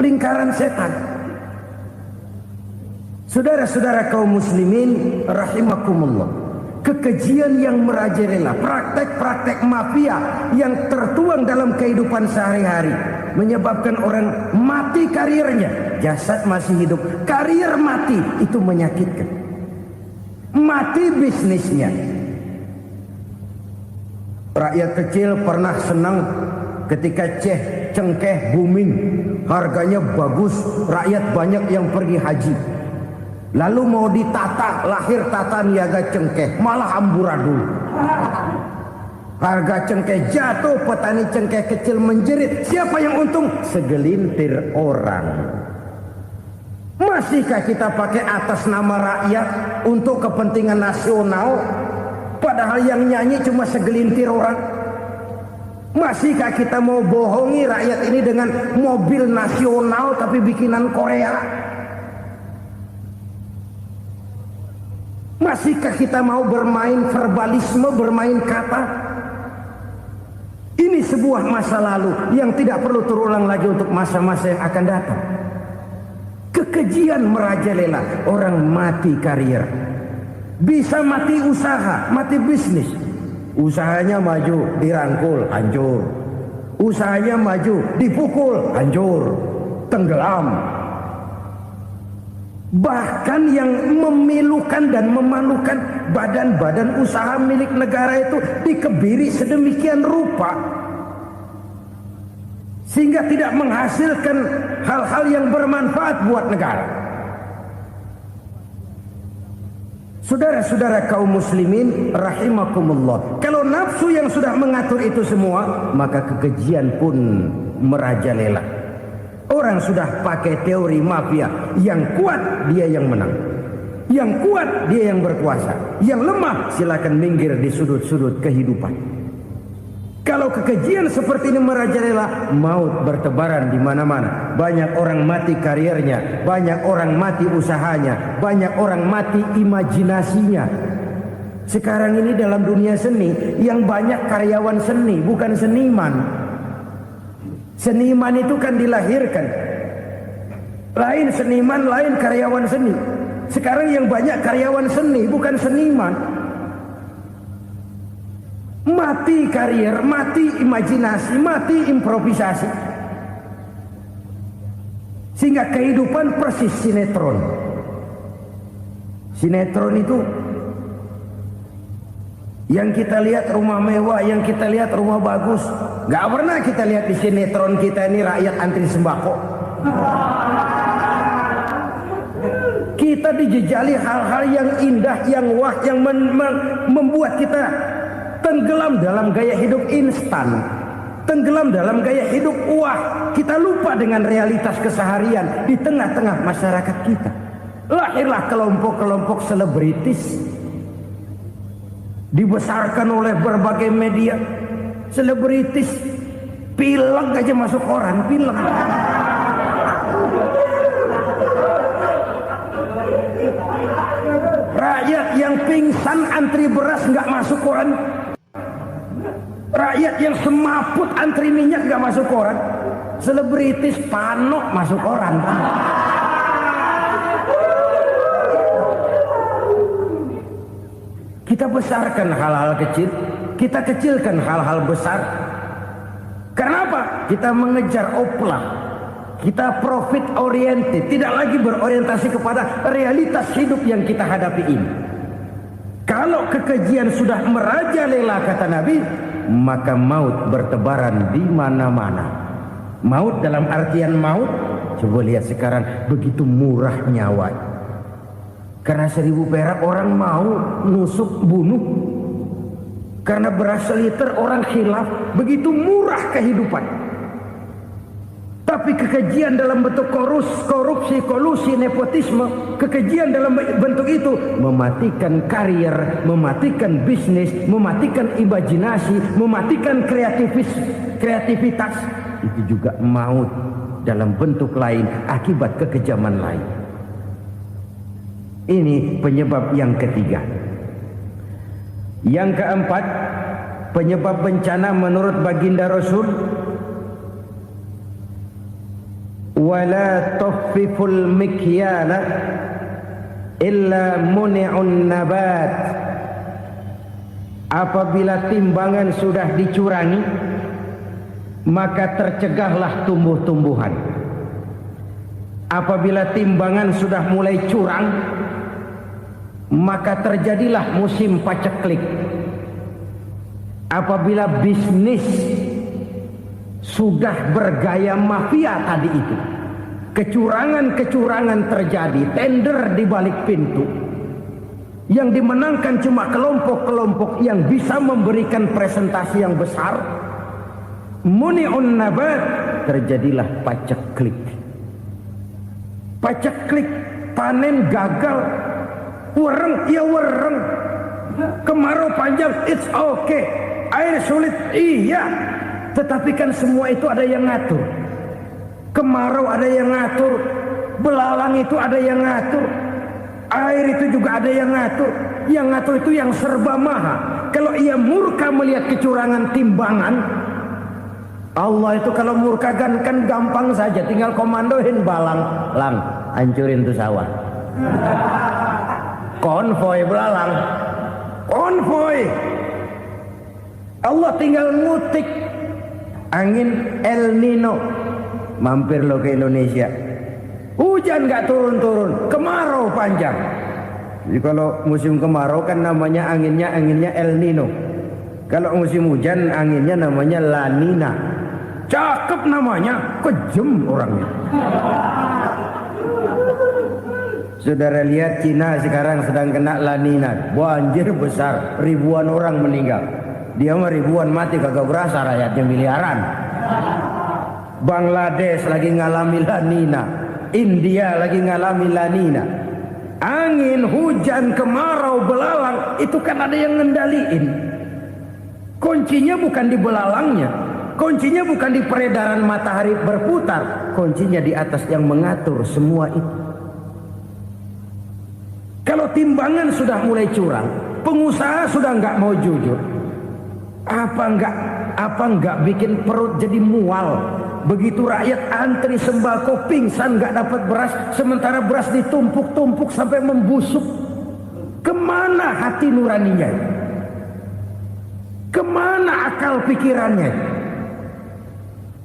Lingkaran setan. Saudara-saudara kaum muslimin rahimakumullah. Kekejian yang merajalela, praktek-praktek mafia yang tertuang dalam kehidupan sehari-hari menyebabkan orang mati karirnya, jasad masih hidup, karir mati, itu menyakitkan. Mati bisnisnya. Rakyat kecil pernah senang ketika cengkeh booming, harganya bagus, rakyat banyak yang pergi haji. Lalu mau ditata, lahir tata niaga cengkeh, malah amburadul. Harga cengkeh jatuh, petani cengkeh kecil menjerit. Siapa yang untung? Segelintir orang. Masihkah kita pakai atas nama rakyat untuk kepentingan nasional, padahal yang nyanyi cuma segelintir orang? Masihkah kita mau bohongi rakyat ini dengan mobil nasional tapi bikinan Korea? Masihkah kita mau bermain verbalisme, bermain kata? Ini sebuah masa lalu yang tidak perlu terulang lagi untuk masa-masa yang akan datang. Kekejian merajalela, orang mati karir. Bisa mati usaha, mati bisnis. Usahanya maju, dirangkul, hancur. Usahanya maju, dipukul, hancur, tenggelam. Bahkan yang memilukan dan memalukan badan-badan usaha milik negara itu dikebiri sedemikian rupa sehingga tidak menghasilkan hal-hal yang bermanfaat buat negara. Saudara-saudara kaum muslimin rahimakumullah, kalau nafsu yang sudah mengatur itu semua, maka kekejian pun merajalela. Orang sudah pakai teori mafia, yang kuat dia yang menang, yang kuat dia yang berkuasa, yang lemah silakan minggir di sudut-sudut kehidupan. Kalau kekejian seperti ini merajalela, maut bertebaran di mana-mana. Banyak orang mati karirnya, banyak orang mati usahanya, banyak orang mati imajinasinya. Sekarang ini dalam dunia seni, yang banyak karyawan seni, bukan seniman. Seniman itu kan dilahirkan. Lain seniman, lain karyawan seni. Sekarang yang banyak karyawan seni, bukan seniman. Mati karier, mati imajinasi, mati improvisasi. Sehingga kehidupan persis sinetron. Sinetron itu yang kita lihat rumah mewah, yang kita lihat rumah bagus. Gak pernah kita lihat di sinetron kita ini rakyat antri sembako. Kita dijejali hal-hal yang indah, yang wah, yang membuat kita tenggelam dalam gaya hidup instan, tenggelam dalam gaya hidup wah. Kita lupa dengan realitas keseharian di tengah-tengah masyarakat kita. Lahirlah kelompok-kelompok selebritis, dibesarkan oleh berbagai media. Selebritis pilek aja masuk koran, pilek. Rakyat yang pingsan antri beras nggak masuk koran. Rakyat yang semaput antri minyak nggak masuk koran. Selebritis panok masuk koran. Kita besarkan hal-hal kecil, kita kecilkan hal-hal besar. Karena apa? Kita mengejar oplah. Kita profit oriented, tidak lagi berorientasi kepada realitas hidup yang kita hadapi ini. Kalau kekejian sudah merajalela kata Nabi, maka maut bertebaran di mana-mana. Maut dalam artian maut, coba lihat sekarang begitu murah nyawa. Karena 1000 perak orang mau nusuk bunuh. Karena beras seliter orang khilaf, begitu murah kehidupan. Tapi kekejian dalam bentuk korupsi, kolusi, nepotisme, kekejian dalam bentuk itu mematikan karier, mematikan bisnis, mematikan imajinasi, mematikan kreativitas. Itu juga maut dalam bentuk lain akibat kekejaman lain. Ini penyebab yang ketiga. Yang keempat, penyebab bencana menurut baginda Rasul, wala tukhfiful mikyala illa muni'un nabat. Apabila timbangan sudah dicurangi, maka tercegahlah tumbuh-tumbuhan. Apabila timbangan sudah mulai curang, maka terjadilah musim paceklik. Apabila bisnis sudah bergaya mafia tadi itu, kecurangan-kecurangan terjadi, tender di balik pintu, yang dimenangkan cuma kelompok-kelompok yang bisa memberikan presentasi yang besar, muni'un nabat, terjadilah paceklik. Paceklik, panen gagal, wereng, ya wereng. Kemarau panjang, it's okay. Air sulit, iya. Tetapi kan semua itu ada yang ngatur. Kemarau ada yang ngatur, belalang itu ada yang ngatur, air itu juga ada yang ngatur. Yang ngatur itu yang serba maha. Kalau ia murka melihat kecurangan timbangan, Allah itu kalau murka kan gampang saja, tinggal komandoin balang, lang, hancurin tuh sawah. Konvoy belalang, konvoy. Allah tinggal ngutik angin El Nino. Mampir lo ke Indonesia, hujan nggak turun-turun, kemarau panjang. Jadi kalau musim kemarau kan namanya anginnya El Nino. Kalau musim hujan anginnya namanya La Nina. Cakep namanya, kejem orangnya. Saudara lihat Cina sekarang sedang kena La Nina, banjir besar, ribuan orang meninggal. Dia mah ribuan mati kagak berasa, rakyatnya miliaran. Bangladesh lagi ngalami La Nina, India lagi ngalami La Nina. Angin, hujan, kemarau, belalang itu kan ada yang ngendaliin. Kuncinya bukan di belalangnya, kuncinya bukan di peredaran matahari berputar, kuncinya di atas yang mengatur semua itu. Kalau timbangan sudah mulai curang, pengusaha sudah nggak mau jujur, apa nggak bikin perut jadi mual? Begitu rakyat antri sembako pingsan nggak dapat beras, sementara beras ditumpuk-tumpuk sampai membusuk. Kemana hati nuraninya? Kemana akal pikirannya?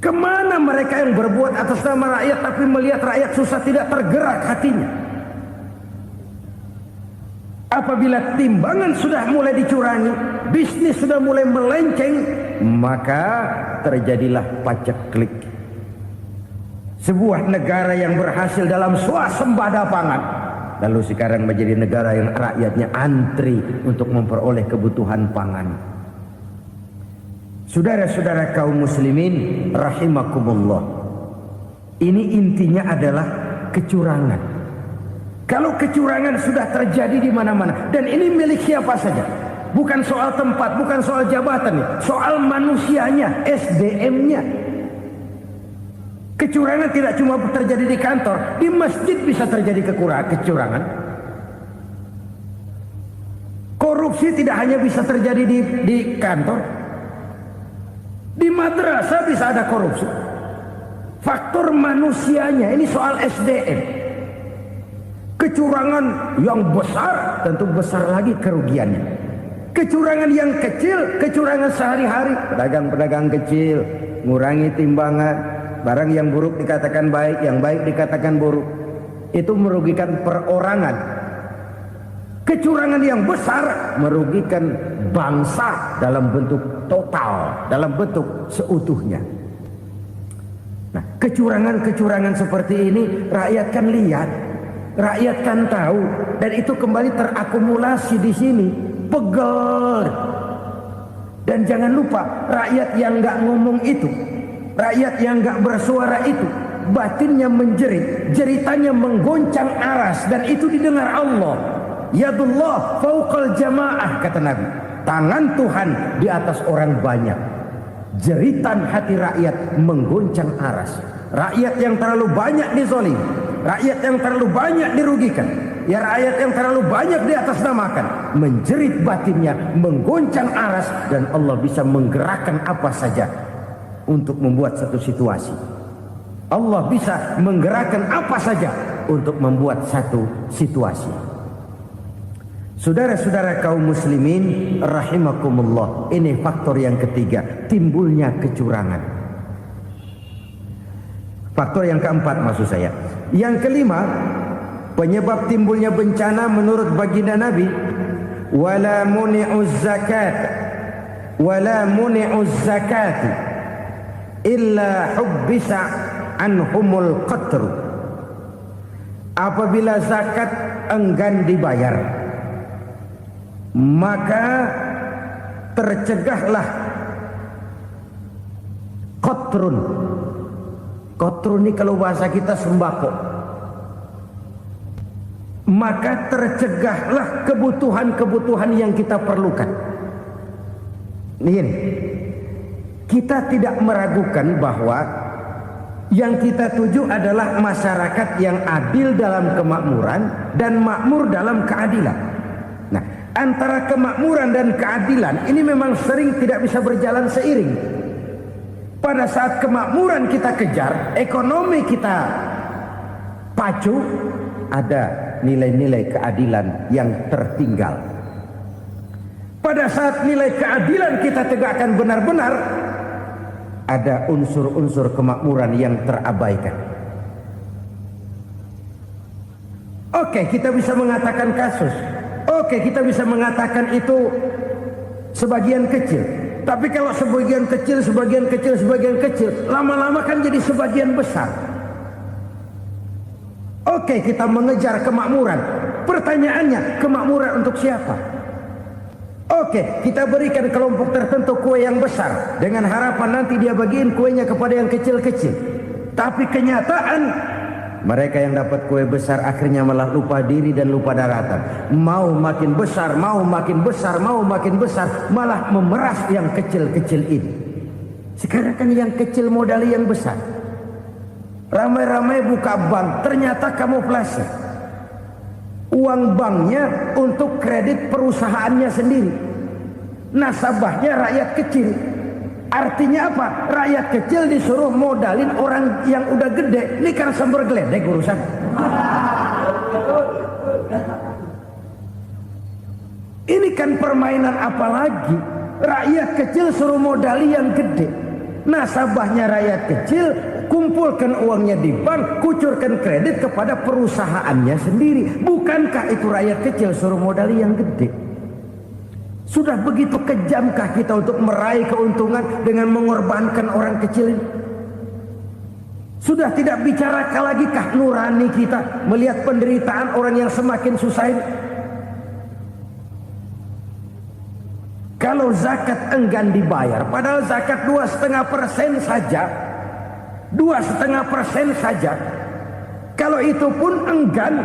Kemana mereka yang berbuat atas nama rakyat tapi melihat rakyat susah tidak tergerak hatinya? Apabila timbangan sudah mulai dicurangi, bisnis sudah mulai melenceng, maka terjadilah paceklik. Sebuah negara yang berhasil dalam swasembada pangan, lalu sekarang menjadi negara yang rakyatnya antri untuk memperoleh kebutuhan pangan. Saudara-saudara kaum muslimin rahimakumullah, ini intinya adalah kecurangan. Kalau kecurangan sudah terjadi di mana-mana, dan ini milik siapa saja, bukan soal tempat, bukan soal jabatan, soal manusianya, SDM-nya. Kecurangan tidak cuma terjadi di kantor, di masjid bisa terjadi kecurangan. Korupsi tidak hanya bisa terjadi di kantor, di madrasah bisa ada korupsi. Faktor manusianya, ini soal SDM. Kecurangan yang besar tentu besar lagi kerugiannya. Kecurangan yang kecil, kecurangan sehari-hari, pedagang-pedagang kecil ngurangi timbangan, barang yang buruk dikatakan baik, yang baik dikatakan buruk, itu merugikan perorangan. Kecurangan yang besar merugikan bangsa dalam bentuk total, dalam bentuk seutuhnya. Nah, kecurangan-kecurangan seperti ini rakyat kan lihat, rakyat kan tahu, dan itu kembali terakumulasi di sini, pegel. Dan jangan lupa, rakyat yang nggak ngomong itu, rakyat yang nggak bersuara itu, batinnya menjerit, jeritannya menggoncang aras, dan itu didengar Allah. Yadullah fauqal jamaah, kata Nabi, tangan Tuhan di atas orang banyak. Jeritan hati rakyat menggoncang aras. Rakyat yang terlalu banyak dizolim, rakyat yang terlalu banyak dirugikan, ya rakyat yang terlalu banyak di atas namakan, menjerit batinnya, menggoncang aras, dan Allah bisa menggerakkan apa saja untuk membuat satu situasi. Allah bisa menggerakkan apa saja untuk membuat satu situasi. Saudara-saudara kaum muslimin rahimakumullah, ini faktor yang ketiga, timbulnya kecurangan. Faktor yang keempat maksud saya. Yang kelima, penyebab timbulnya bencana menurut baginda Nabi, wala muni'uz zakat wala muni'uz zakat illa hubbisa anhumul qatru. Apabila zakat enggan dibayar, maka tercegahlah qatrun. Qatrun ini kalau bahasa kita sembako. Maka tercegahlah kebutuhan-kebutuhan yang kita perlukan. Ini, kita tidak meragukan bahwa yang kita tuju adalah masyarakat yang adil dalam kemakmuran dan makmur dalam keadilan. Nah, antara kemakmuran dan keadilan ini memang sering tidak bisa berjalan seiring. Pada saat kemakmuran kita kejar, ekonomi kita pacu, ada nilai-nilai keadilan yang tertinggal. Pada saat nilai keadilan kita tegakkan benar-benar, ada unsur-unsur kemakmuran yang terabaikan. Oke, kita bisa mengatakan kasus. Oke, kita bisa mengatakan itu sebagian kecil. Tapi kalau sebagian kecil, lama-lama kan jadi sebagian besar. Oke, kita mengejar kemakmuran. Pertanyaannya, kemakmuran untuk siapa? Oke, kita berikan kelompok tertentu kue yang besar dengan harapan nanti dia bagiin kuenya kepada yang kecil-kecil. Tapi kenyataan mereka yang dapat kue besar akhirnya malah lupa diri dan lupa daratan. Mau makin besar, malah memeras yang kecil-kecil ini. Sekarang kan yang kecil modali yang besar. Ramai-ramai buka bank, ternyata kamuflase. Uang banknya untuk kredit perusahaannya sendiri. Nasabahnya rakyat kecil. Artinya apa? Rakyat kecil disuruh modalin orang yang udah gede. Ini kan sumber geledek urusan. Ini kan permainan apa lagi? Rakyat kecil suruh modali yang gede. Nasabahnya rakyat kecil, kumpulkan uangnya di bank, kucurkan kredit kepada perusahaannya sendiri. Bukankah itu rakyat kecil suruh modali yang gede? Sudah begitu kejamkah kita untuk meraih keuntungan dengan mengorbankan orang kecil ini? Sudah tidak bicara lagi kah nurani kita melihat penderitaan orang yang semakin susah ini? Kalau zakat enggan dibayar, padahal zakat 2,5% saja, 2,5% saja. Kalau itu pun enggan,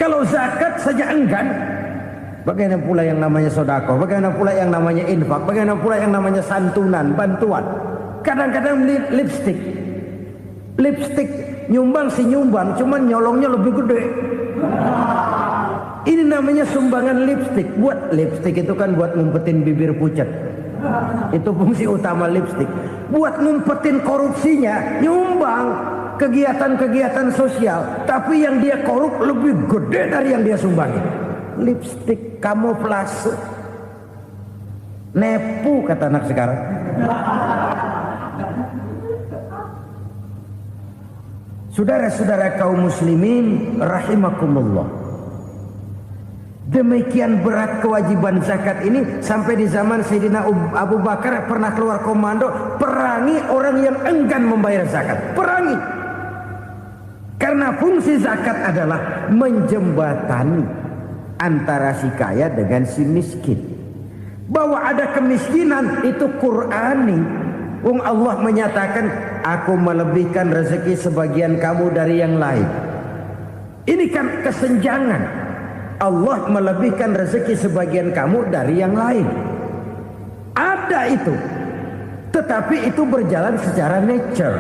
kalau zakat saja enggan, bagaimana pula yang namanya sedekah, bagaimana pula yang namanya infak, bagaimana pula yang namanya santunan, bantuan. Kadang-kadang lipstick nyumbang si nyumbang, cuman nyolongnya lebih gede. Ini namanya sumbangan lipstick. Buat lipstick itu kan buat ngumpetin bibir pucat. Itu fungsi utama lipstick. Buat ngumpetin korupsinya, nyumbang kegiatan-kegiatan sosial. Tapi yang dia korup lebih gede dari yang dia sumbangi. Lipstick kamuflase. Nepu kata anak sekarang. Saudara-saudara kaum muslimin rahimakumullah. Demikian berat kewajiban zakat ini sampai di zaman Sayyidina Abu Bakar pernah keluar komando perangi orang yang enggan membayar zakat. Perangi. Karena fungsi zakat adalah menjembatani antara si kaya dengan si miskin. Bahwa ada kemiskinan itu Qur'ani. Allah menyatakan, aku melebihkan rezeki sebagian kamu dari yang lain. Ini kan kesenjangan. Allah melebihkan rezeki sebagian kamu dari yang lain. Ada itu. Tetapi itu berjalan secara nature.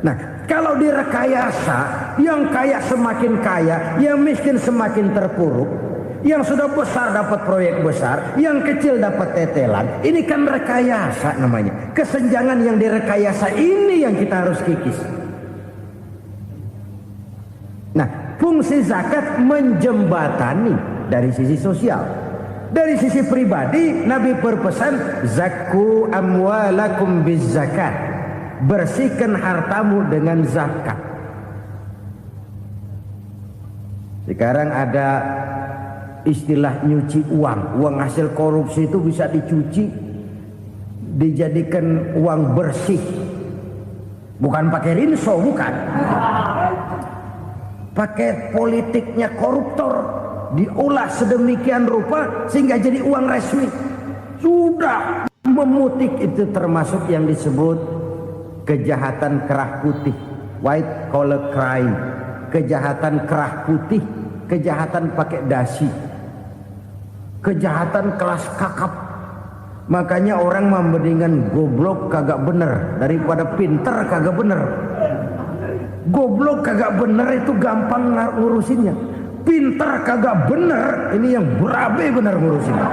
Nah, kalau direkayasa, yang kaya semakin kaya, yang miskin semakin terpuruk, yang sudah besar dapat proyek besar, yang kecil dapat tetelan. Ini kan rekayasa namanya. Kesenjangan yang direkayasa ini yang kita harus kikis. Nah, fungsi zakat menjembatani dari sisi sosial. Dari sisi pribadi, Nabi berpesan, zakku amwalakum biz zakat. Bersihkan hartamu dengan zakat. Sekarang ada istilah nyuci uang. Uang hasil korupsi itu bisa dicuci, dijadikan uang bersih. Bukan pakai rinso, bukan. Pakai politiknya koruptor, diolah sedemikian rupa sehingga jadi uang resmi. Sudah memutik, itu termasuk yang disebut kejahatan kerah putih, white collar crime. Kejahatan kerah putih, kejahatan pakai dasi, kejahatan kelas kakap. Makanya orang mendingan goblok kagak bener daripada pinter kagak bener. Goblok kagak bener itu gampang ngurusinnya. Pinter kagak bener, ini yang berabe bener ngurusinnya.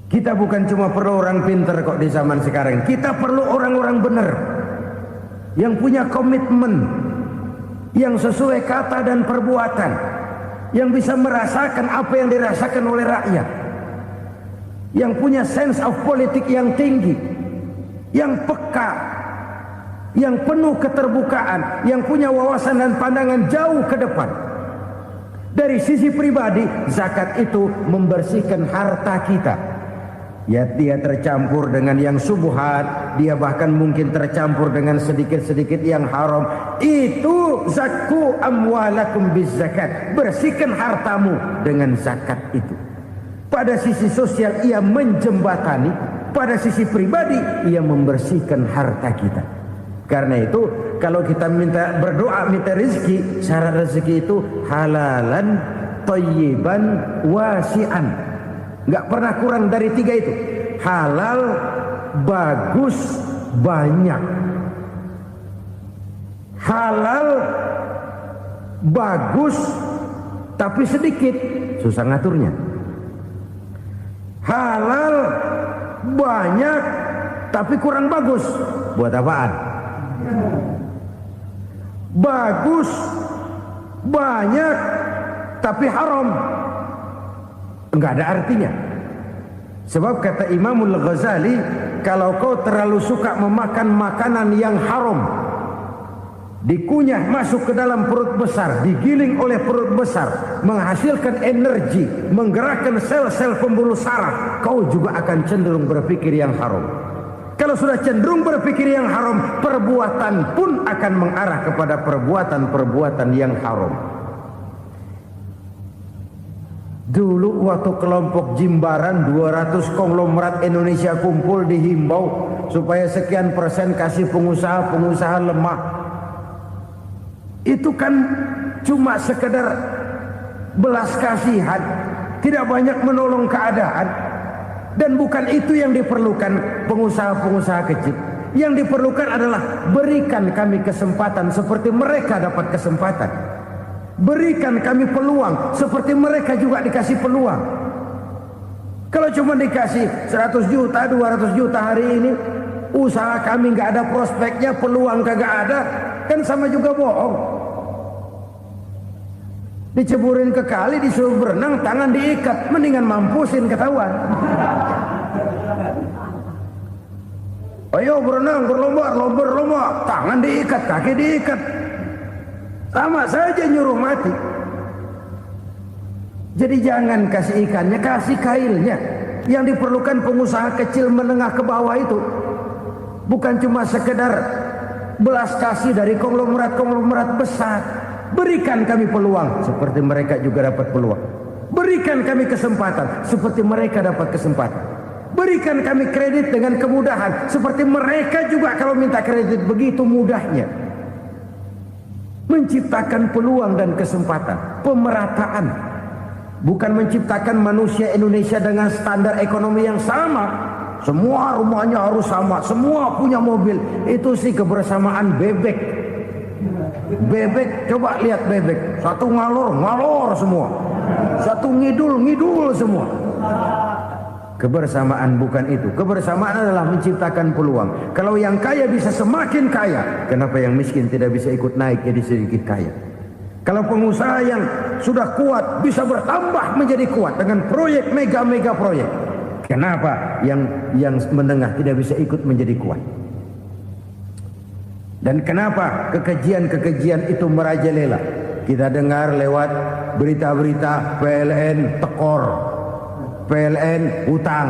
Kita bukan cuma perlu orang pinter kok di zaman sekarang. Kita perlu orang-orang bener yang punya komitmen, yang sesuai kata dan perbuatan, yang bisa merasakan apa yang dirasakan oleh rakyat, yang punya sense of politik yang tinggi, yang peka, yang penuh keterbukaan, yang punya wawasan dan pandangan jauh ke depan. Dari sisi pribadi, zakat itu membersihkan harta kita. Ya, dia tercampur dengan yang subuhat, dia bahkan mungkin tercampur dengan sedikit-sedikit yang haram. Itu zakku amwalakum bizakat. Bersihkan hartamu dengan zakat itu. Pada sisi sosial ia menjembatani, pada sisi pribadi ia membersihkan harta kita. Karena itu kalau kita minta berdoa minta rezeki, syarat rezeki itu halalan thayyiban wasi'an. Enggak pernah kurang dari 3 itu. Halal, bagus, banyak. Halal, bagus, tapi sedikit, susah ngaturnya. Halal, banyak, tapi kurang bagus. Buat apaan? Bagus, banyak, tapi haram, enggak ada artinya. Sebab kata Imamul Ghazali, kalau kau terlalu suka memakan makanan yang haram, dikunyah masuk ke dalam perut besar, digiling oleh perut besar, menghasilkan energi, menggerakkan sel-sel pembuluh saraf, kau juga akan cenderung berpikir yang haram. Kalau sudah cenderung berpikir yang haram, perbuatan pun akan mengarah kepada perbuatan-perbuatan yang haram. Dulu waktu kelompok Jimbaran 200 konglomerat Indonesia kumpul, dihimbau supaya sekian persen kasih pengusaha-pengusaha lemah. Itu kan cuma sekedar belas kasihan, tidak banyak menolong keadaan. Dan bukan itu yang diperlukan pengusaha-pengusaha kecil. Yang diperlukan adalah berikan kami kesempatan seperti mereka dapat kesempatan. Berikan kami peluang seperti mereka juga dikasih peluang. Kalau cuma dikasih 100 juta, 200 juta hari ini, usaha kami nggak ada prospeknya, peluang kagak ada, kan sama juga bohong. Diceburin ke kali, disuruh berenang, tangan diikat, mendingan mampusin ketahuan. Ayo berenang, berlomba, tangan diikat, kaki diikat, sama saja nyuruh mati. Jadi jangan kasih ikannya, kasih kailnya. Yang diperlukan pengusaha kecil menengah ke bawah itu bukan cuma sekedar belas kasih dari konglomerat-konglomerat besar. Berikan kami peluang seperti mereka juga dapat peluang. Berikan kami kesempatan seperti mereka dapat kesempatan. Berikan kami kredit dengan kemudahan seperti mereka juga kalau minta kredit begitu mudahnya. Menciptakan peluang dan kesempatan, pemerataan. Bukan menciptakan manusia Indonesia dengan standar ekonomi yang sama. Semua rumahnya harus sama, semua punya mobil. Itu sih kebersamaan bebek. Bebek, coba lihat bebek, satu ngalor semua, satu ngidul semua. Kebersamaan bukan itu. Kebersamaan adalah menciptakan peluang. Kalau yang kaya bisa semakin kaya, kenapa yang miskin tidak bisa ikut naik jadi sedikit kaya? Kalau pengusaha yang sudah kuat bisa bertambah menjadi kuat dengan proyek mega proyek, kenapa yang menengah tidak bisa ikut menjadi kuat? Dan kenapa kekejian-kekejian itu merajalela? Kita dengar lewat berita-berita PLN tekor, PLN hutang.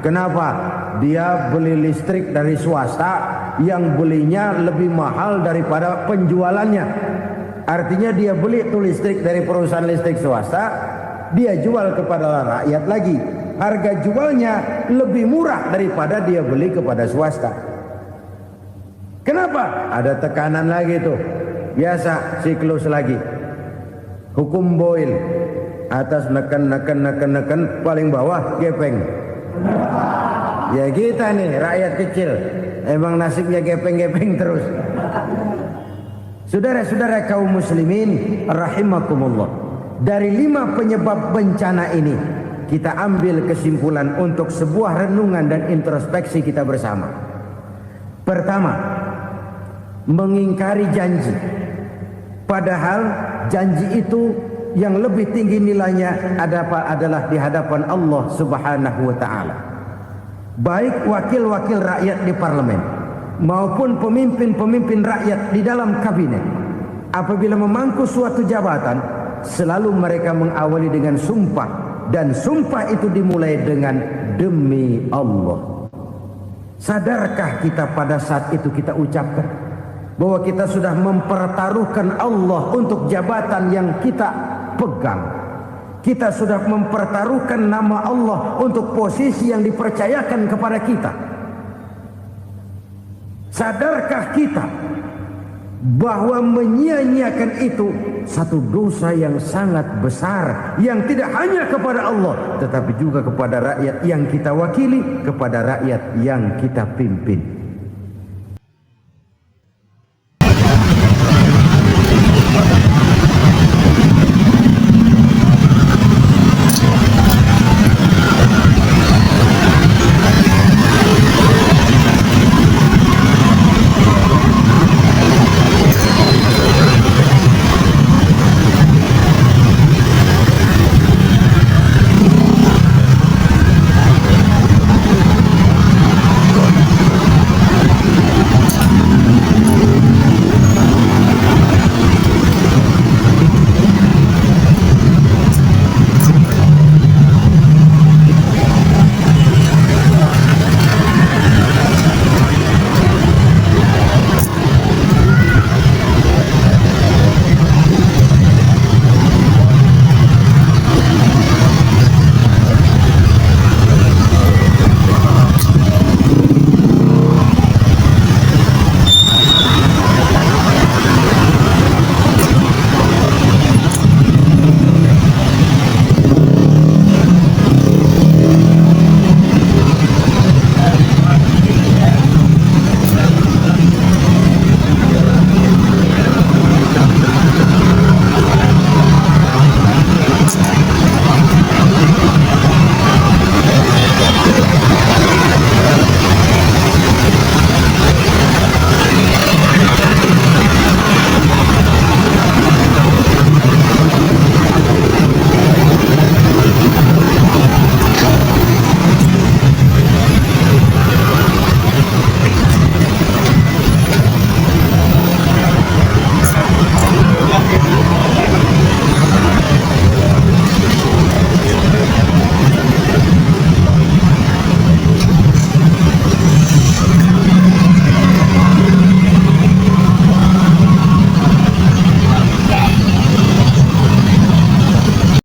Kenapa? Dia beli listrik dari swasta yang belinya lebih mahal daripada penjualannya. Artinya dia beli itu listrik dari perusahaan listrik swasta, dia jual kepada rakyat lagi. Harga jualnya lebih murah daripada dia beli kepada swasta. Kenapa? Ada tekanan lagi tuh. Biasa siklus lagi. Hukum Boyle. Atas neken, paling bawah gepeng. Ya kita nih rakyat kecil, emang nasibnya gepeng-gepeng terus. Saudara-saudara kaum muslimin rahimakumullah. Dari 5 penyebab bencana ini, kita ambil kesimpulan untuk sebuah renungan dan introspeksi kita bersama. Pertama, mengingkari janji. Padahal janji itu yang lebih tinggi nilainya adalah di hadapan Allah Subhanahu wa taala. Baik wakil-wakil rakyat di parlemen maupun pemimpin-pemimpin rakyat di dalam kabinet, apabila memangku suatu jabatan, selalu mereka mengawali dengan sumpah, dan sumpah itu dimulai dengan demi Allah. Sadarkah kita pada saat itu kita ucapkan bahwa kita sudah mempertaruhkan Allah untuk jabatan yang kita pegang? Kita sudah mempertaruhkan nama Allah untuk posisi yang dipercayakan kepada kita. Sadarkah kita bahwa menyia-nyiakan itu satu dosa yang sangat besar, yang tidak hanya kepada Allah tetapi juga kepada rakyat yang kita wakili, kepada rakyat yang kita pimpin.